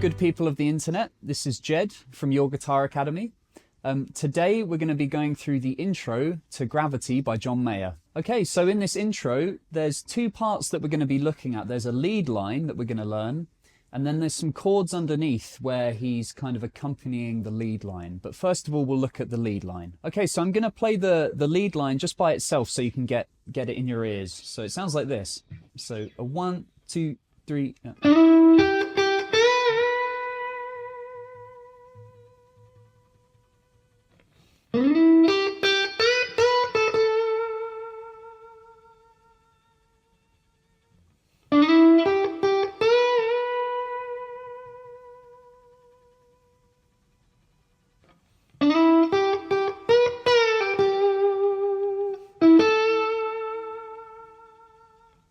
good people of the internet. This is Jed from Your Guitar Academy. Today we're going to be going through the intro to Gravity by John Mayer. Okay, so in this intro, there's two parts that we're going to be looking at. There's a lead line that we're going to learn, and then there's some chords underneath where he's kind of accompanying the lead line. But first of all, we'll look at the lead line. Okay, so I'm going to play the lead line just by itself so you can get it in your ears. So it sounds like this. So a 1, 2, 3.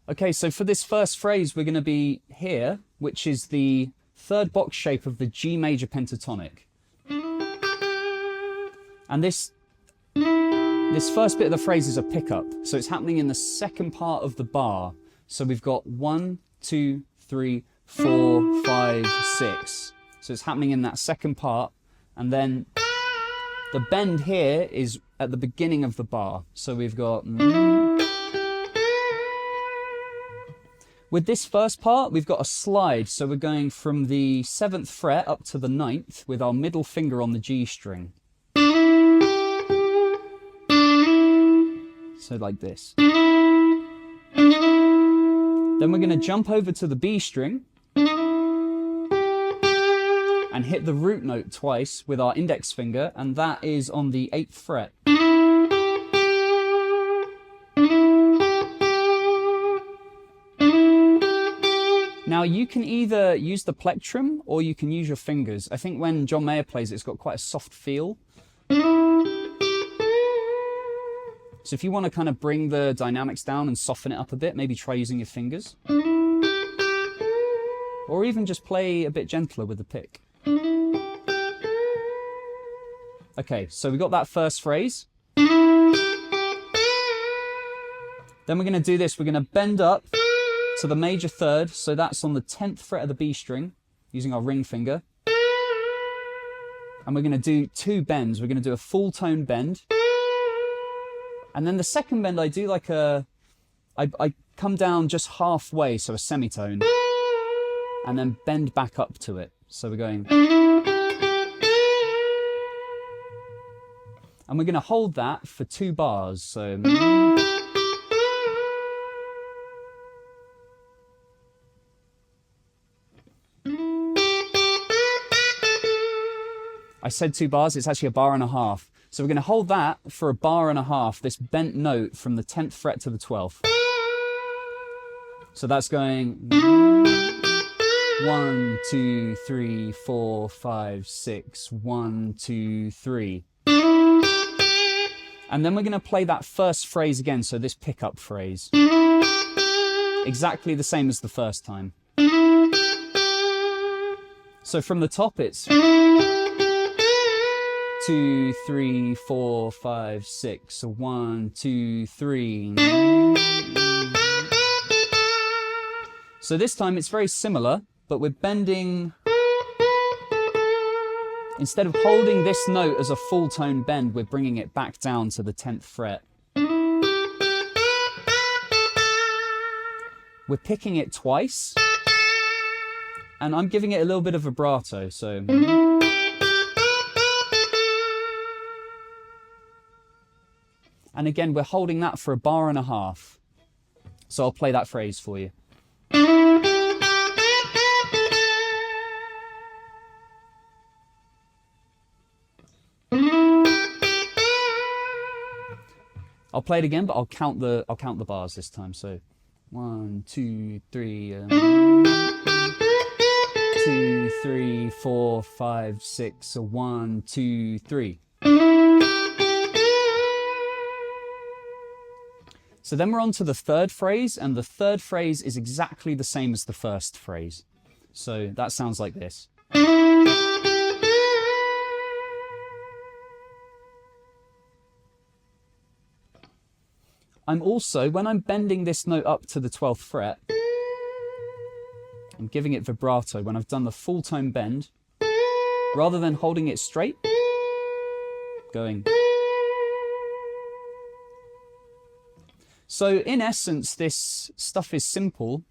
Okay, so for this first phrase, we're going to be here, which is the third box shape of the G major pentatonic. And this first bit of the phrase is a pickup, so it's happening in the second part of the bar. So we've got 1, 2, 3, 4, 5, 6. So it's happening in that second part, and then the bend here is at the beginning of the bar. So we've got... With this first part, we've got a slide, so we're going from the 7th fret up to the 9th with our middle finger on the G string. So like this. Then we're going to jump over to the B string and hit the root note twice with our index finger, and that is on the 8th fret. Now you can either use the plectrum or you can use your fingers. I think when John Mayer plays it, it's got quite a soft feel. So if you want to kind of bring the dynamics down and soften it up a bit, maybe try using your fingers. Or even just play a bit gentler with the pick. Okay, so we got that first phrase. Then we're going to do this. We're going to bend up to the major third, so that's on the 10th fret of the B string, using our ring finger. And we're going to do two bends. We're going to do a full tone bend. And then the second bend, I do like I come down just halfway, so a semitone. And then bend back up to it. So we're going... And we're going to hold that for 2 bars, so... I said 2 bars, it's actually a bar and a half. So we're going to hold that for a bar and a half, this bent note from the 10th fret to the 12th. So that's going 1, 2, 3, 4, 5, 6, 1, 2, 3. And then we're going to play that first phrase again, so this pickup phrase. Exactly the same as the first time. So from the top it's... 2, 3, 4, 5, 6, 1, 2, 3. So this time it's very similar, but we're bending. Instead of holding this note as a full tone bend, we're bringing it back down to the 10th fret. We're picking it twice, and I'm giving it a little bit of vibrato, so... And again, we're holding that for a bar and a half. So I'll play that phrase for you. I'll play it again, but I'll count the bars this time. So 1, 2, 3. 2, 3, 4, 5, 6. 1, 2, 3. So then we're on to the third phrase, and the third phrase is exactly the same as the first phrase. So that sounds like this. I'm also, when I'm bending this note up to the 12th fret, I'm giving it vibrato when I've done the full tone bend. Rather than holding it straight, going. So in essence, this stuff is simple,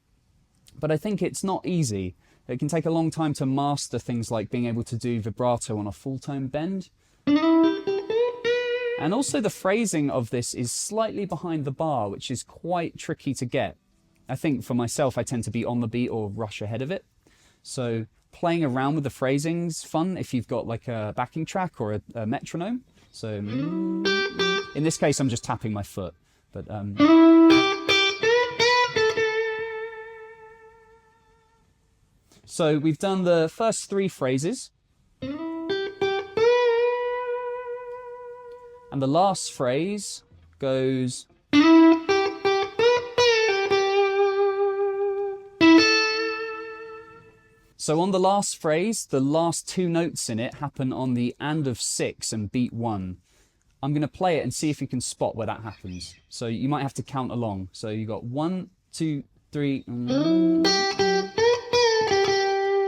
but I think it's not easy. It can take a long time to master things like being able to do vibrato on a full tone bend. And also the phrasing of this is slightly behind the bar, which is quite tricky to get. I think for myself, I tend to be on the beat or rush ahead of it. So playing around with the phrasing's fun if you've got like a backing track or a metronome. So in this case, I'm just tapping my foot. But so we've done the first 3 phrases. And the last phrase goes. So on the last phrase, the last 2 notes in it happen on the and of 6 and beat 1. I'm going to play it and see if you can spot where that happens. So you might have to count along. So you got 1, 2, 3,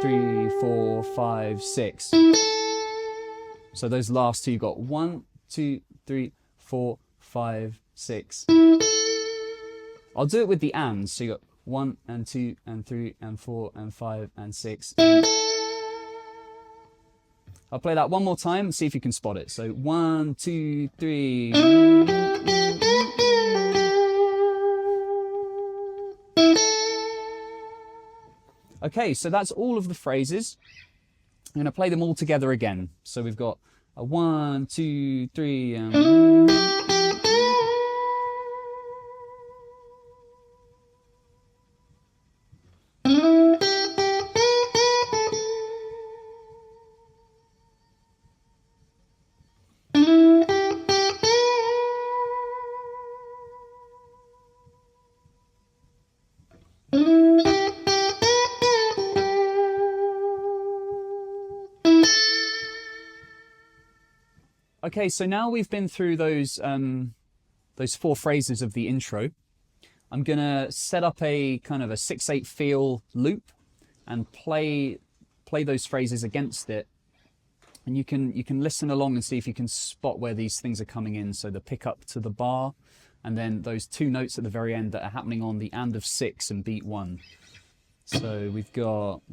3, 4, 5, 6. So those last 2, you got 1, 2, 3, 4, 5, 6. I'll do it with the ands. So you got 1 and 2 and 3 and 4 and 5 and 6. I'll play that one more time and see if you can spot it. So 1, 2, 3. Okay, so that's all of the phrases. I'm going to play them all together again. So we've got a 1, 2, 3. Okay, so now we've been through those 4 phrases of the intro. I'm gonna set up a kind of a 6/8 feel loop and play those phrases against it, and you can listen along and see if you can spot where these things are coming in. So the pickup to the bar, and then those 2 notes at the very end that are happening on the and of 6 and beat 1. So we've got.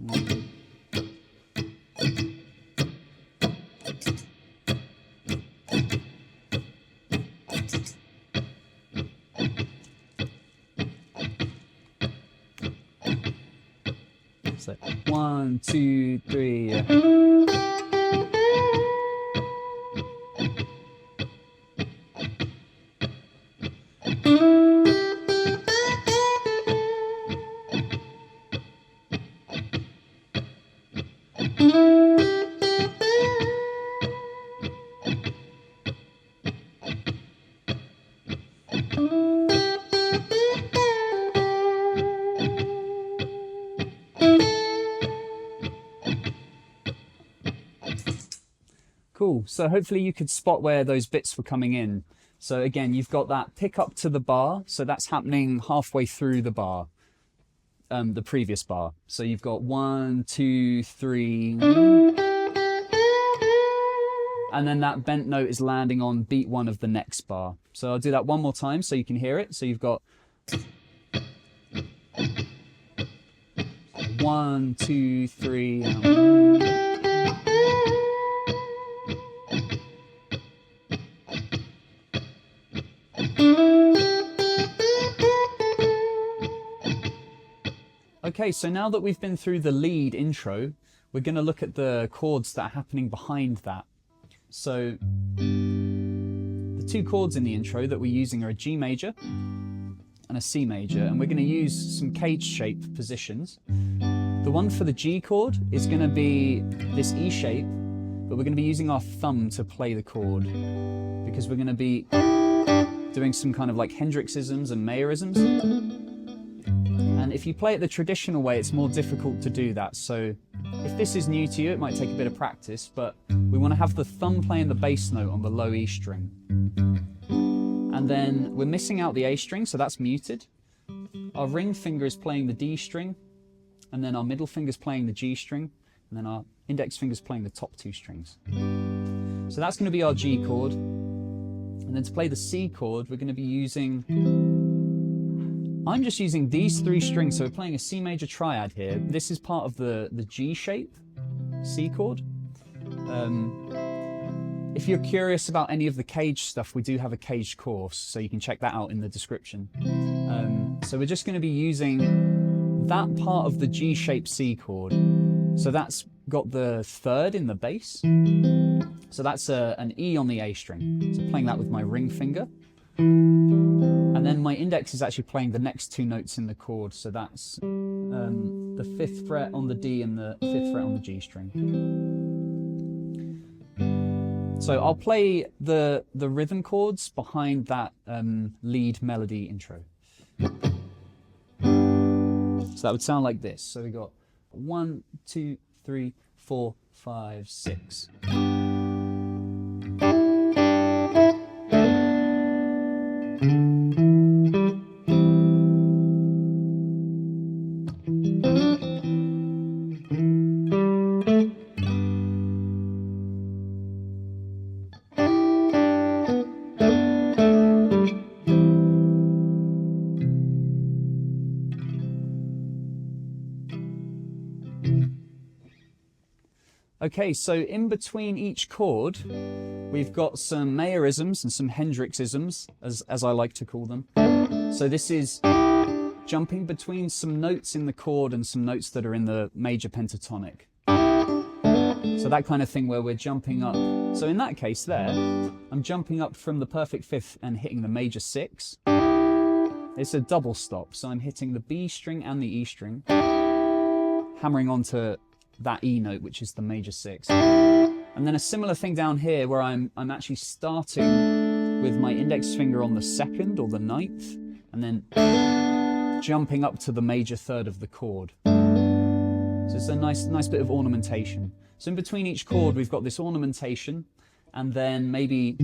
So 1, 2, 3. Cool, so hopefully you could spot where those bits were coming in. So again, you've got that pick up to the bar, so that's happening halfway through the bar, the previous bar. So you've got 1, 2, 3, and then that bent note is landing on beat 1 of the next bar. So I'll do that one more time so you can hear it. So you've got 1, 2, 3, Okay, so now that we've been through the lead intro, we're going to look at the chords that are happening behind that. So the 2 chords in the intro that we're using are a G major and a C major, and we're going to use some cage shape positions. The one for the G chord is going to be this E shape, but we're going to be using our thumb to play the chord because we're going to be doing some kind of like Hendrixisms and Mayerisms. And if you play it the traditional way, it's more difficult to do that. So if this is new to you, it might take a bit of practice, but we want to have the thumb playing the bass note on the low E string. And then we're missing out the A string, so that's muted. Our ring finger is playing the D string, and then our middle finger's playing the G string, and then our index finger's playing the top two strings. So that's going to be our G chord. And then to play the C chord, we're going to be using, I'm just using these three strings, so we're playing a C major triad here. This is part of the G shape C chord. If you're curious about any of the cage stuff, we do have a caged course, so you can check that out in the description. So we're just going to be using that part of the G shaped C chord. So that's got the third in the bass. So that's an E on the A string. So playing that with my ring finger. And then my index is actually playing the next two notes in the chord. So that's the 5th fret on the D and the 5th fret on the G string. So I'll play the rhythm chords behind that lead melody intro. So that would sound like this. So we got 1, 2, 3, 4, 5, 6. Okay, so in between each chord, we've got some Mayerisms and some Hendrixisms, as I like to call them. So this is jumping between some notes in the chord and some notes that are in the major pentatonic. So that kind of thing where we're jumping up. So in that case there, I'm jumping up from the perfect fifth and hitting the major 6. It's a double stop, so I'm hitting the B string and the E string, hammering onto that E note, which is the major 6. And then a similar thing down here where I'm actually starting with my index finger on the 2nd or the 9th, and then jumping up to the major 3rd of the chord. So it's a nice bit of ornamentation. So in between each chord, we've got this ornamentation, and then maybe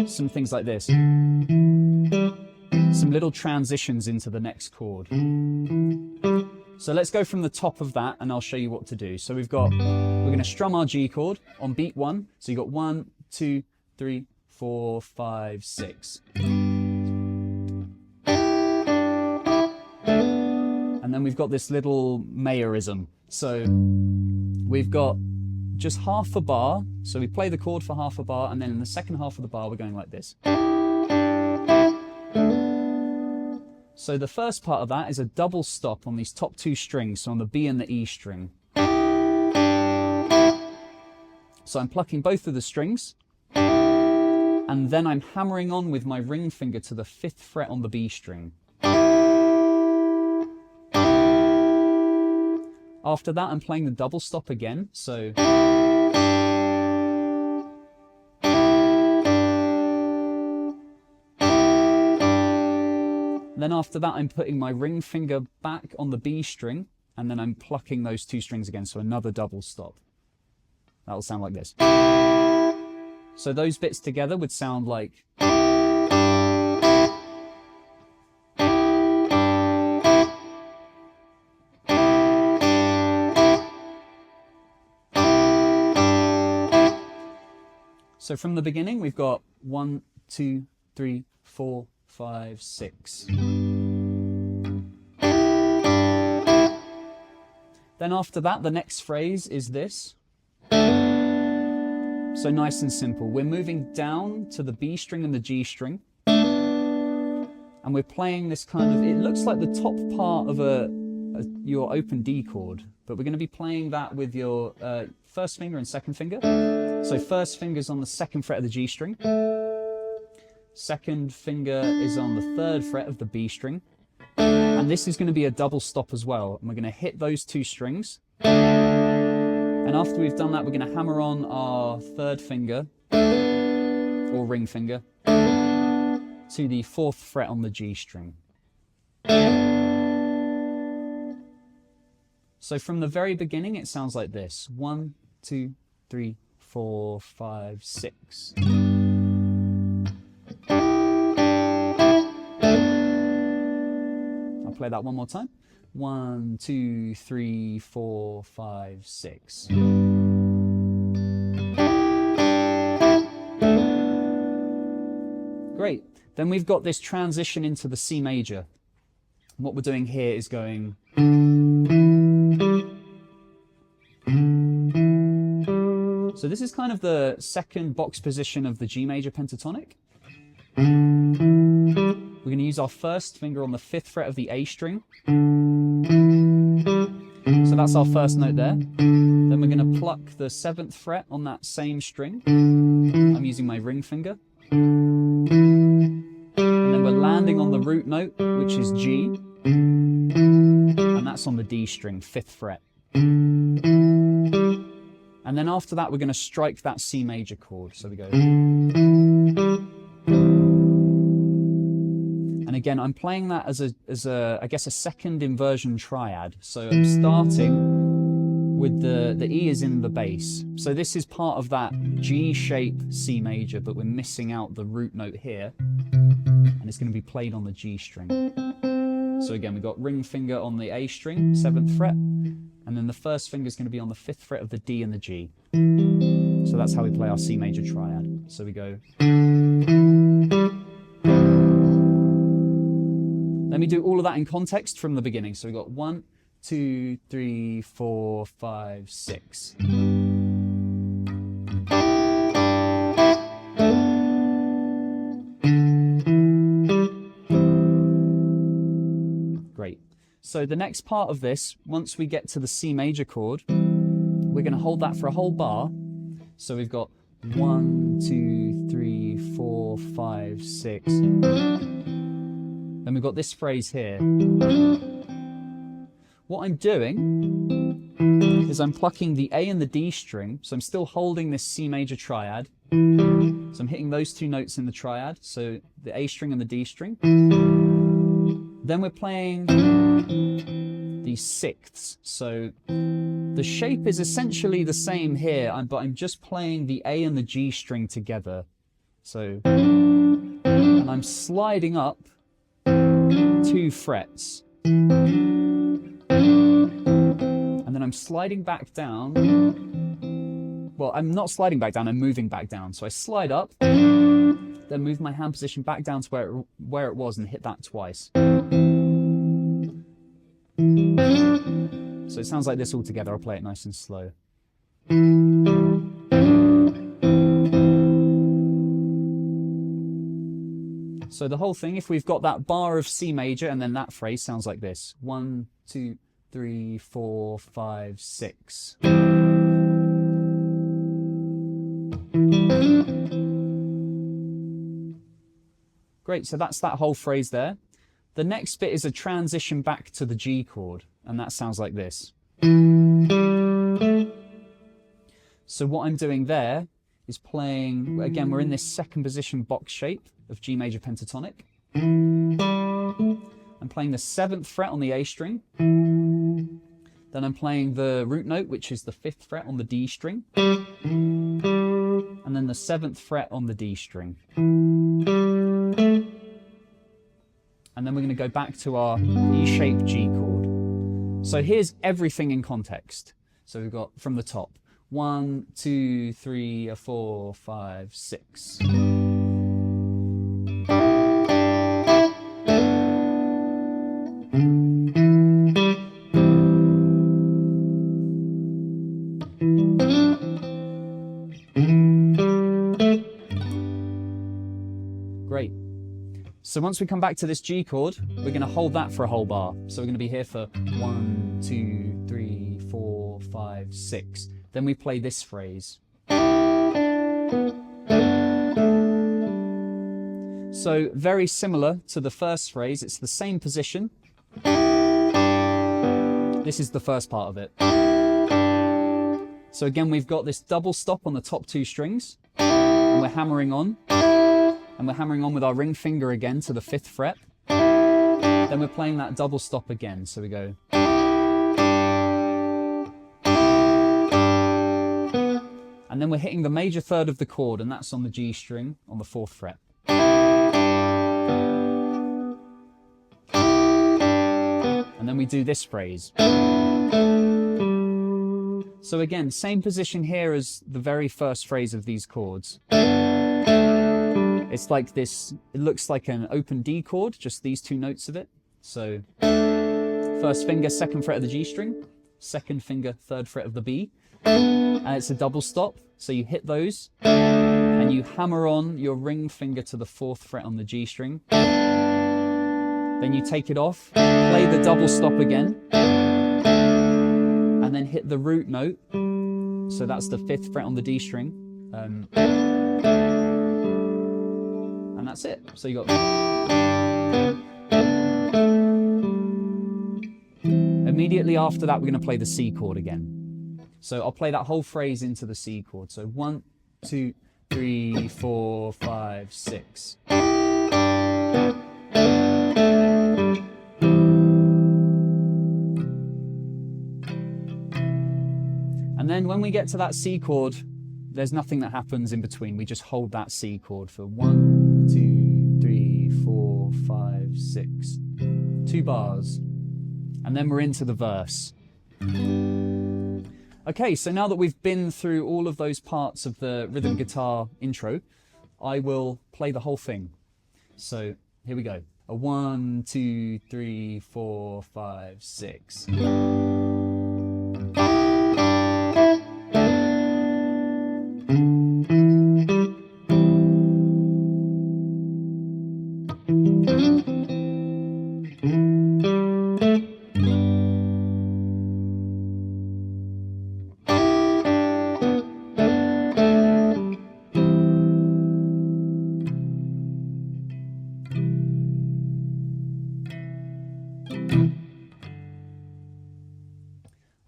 some things like this. Some little transitions into the next chord. So let's go from the top of that and I'll show you what to do. So we're going to strum our G chord on beat 1. So you got 1, 2, 3, 4, 5, 6. And then we've got this little Mayerism. So we've got just half a bar. So we play the chord for half a bar, and then in the second half of the bar we're going like this. So the first part of that is a double stop on these top two strings, so on the B and the E string. So I'm plucking both of the strings, and then I'm hammering on with my ring finger to the 5th fret on the B string. After that, I'm playing the double stop again, so... Then after that, I'm putting my ring finger back on the B string, and then I'm plucking those two strings again, so another double stop. That'll sound like this. So those bits together would sound like... So from the beginning, we've got 1, 2, 3, 4, 5, 6. Then after that, the next phrase is this. So nice and simple. We're moving down to the B string and the G string. And we're playing this kind of, it looks like the top part of your open D chord, but we're going to be playing that with your first finger and second finger. So first finger's on the 2nd fret of the G string. Second finger is on the 3rd fret of the B string. And this is going to be a double stop as well. And we're going to hit those two strings. And after we've done that, we're going to hammer on our 3rd finger, or ring finger, to the 4th fret on the G string. So from the very beginning, it sounds like this. 1, 2, 3, 4, 5, 6. I'll play that one more time. 1, 2, 3, 4, 5, 6. Great. Then we've got this transition into the C major. What we're doing here is going... So this is kind of the second box position of the G major pentatonic. We're going to use our first finger on the 5th fret of the A string. So that's our first note there. Then we're going to pluck the 7th fret on that same string. I'm using my ring finger. And then we're landing on the root note, which is G. And that's on the D string, 5th fret. And then after that, we're going to strike that C major chord. So we go. And again, I'm playing that as a I guess, a second inversion triad. So I'm starting with the E is in the bass. So this is part of that G shape C major, but we're missing out the root note here. And it's going to be played on the G string. So again, we've got ring finger on the A string, 7th fret. And then the first finger is going to be on the 5th fret of the D and the G. So that's how we play our C major triad. So we go. Let me do all of that in context from the beginning. So we got 1, 2, 3, 4, 5, 6. Great. So the next part of this, once we get to the C major chord, we're going to hold that for a whole bar. So we've got 1, 2, 3, 4, 5, 6. Then we've got this phrase here. What I'm doing is I'm plucking the A and the D string, so I'm still holding this C major triad. So I'm hitting those two notes in the triad, so the A string and the D string. Then we're playing the sixths. So the shape is essentially the same here, but I'm just playing the A and the G string together. So, and I'm sliding up 2 frets. And then I'm sliding back down. Well, I'm not sliding back down, I'm moving back down. So I slide up, then move my hand position back down to where it was and hit that twice. So it sounds like this all together. I'll play it nice and slow. So the whole thing, if we've got that bar of C major and then that phrase, sounds like this. 1, 2, 3, 4, 5, 6. Great, so that's that whole phrase there. The next bit is a transition back to the G chord, and that sounds like this. So what I'm doing there is playing, again, we're in this second position box shape of G major pentatonic. I'm playing the 7th fret on the A string. Then I'm playing the root note, which is the 5th fret on the D string. And then the 7th fret on the D string. And then we're going to go back to our E-shaped G chord. So here's everything in context. So we've got from the top, 1, 2, 3, 4, 5, 6. Great. So once we come back to this G chord, we're going to hold that for a whole bar. So we're going to be here for 1, 2, 3, 4, 5, 6. Then we play this phrase. So very similar to the first phrase, it's the same position. This is the first part of it. So again, we've got this double stop on the top 2 strings, and we're hammering on. And we're hammering on with our ring finger again to the 5th fret. Then we're playing that double stop again. So we go. And then we're hitting the major third of the chord, and that's on the G string on the 4th fret. And And then we do this phrase. So again, same position here as the very first phrase of these chords. It's like this, it looks like an open D chord, just these two notes of it. So first finger, second fret of the G string, second finger, third fret of the B. And it's a double stop, so you hit those and you hammer on your ring finger to the fourth fret on the G string. Then you take it off, play the double stop again, and then hit the root note. So that's the fifth fret on the D string. And that's it. So you got... Immediately after that, we're going to play the C chord again. So I'll play that whole phrase into the C chord. So 1, 2, 3, 4, 5, 6. And then when we get to that C chord, there's nothing that happens in between. We just hold that C chord for 1, 2, 3, 4, 5, 6. 2 bars. And then we're into the verse. Okay, so now that we've been through all of those parts of the rhythm guitar intro, I will play the whole thing. So here we go. A 1, 2, 3, 4, 5, 6.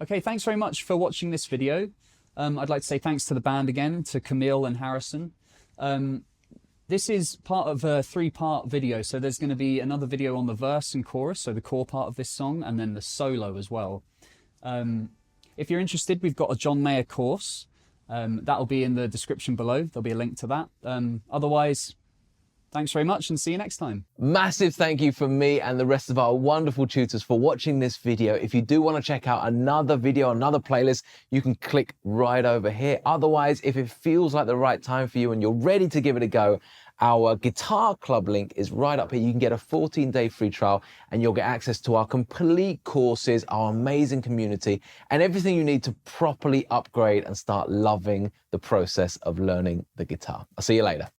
Okay, thanks very much for watching this video. I'd like to say thanks to the band again, to Camille and Harrison. This is part of a 3-part video, so there's going to be another video on the verse and chorus, so the core part of this song, and then the solo as well. If you're interested, we've got a John Mayer course. That'll be in the description below. There'll be a link to that. Otherwise, thanks very much and see you next time. Massive thank you from me and the rest of our wonderful tutors for watching this video. If you do want to check out another video, another playlist, you can click right over here. Otherwise, if it feels like the right time for you and you're ready to give it a go, our Guitar Club link is right up here. You can get a 14-day free trial and you'll get access to our complete courses, our amazing community, and everything you need to properly upgrade and start loving the process of learning the guitar. I'll see you later.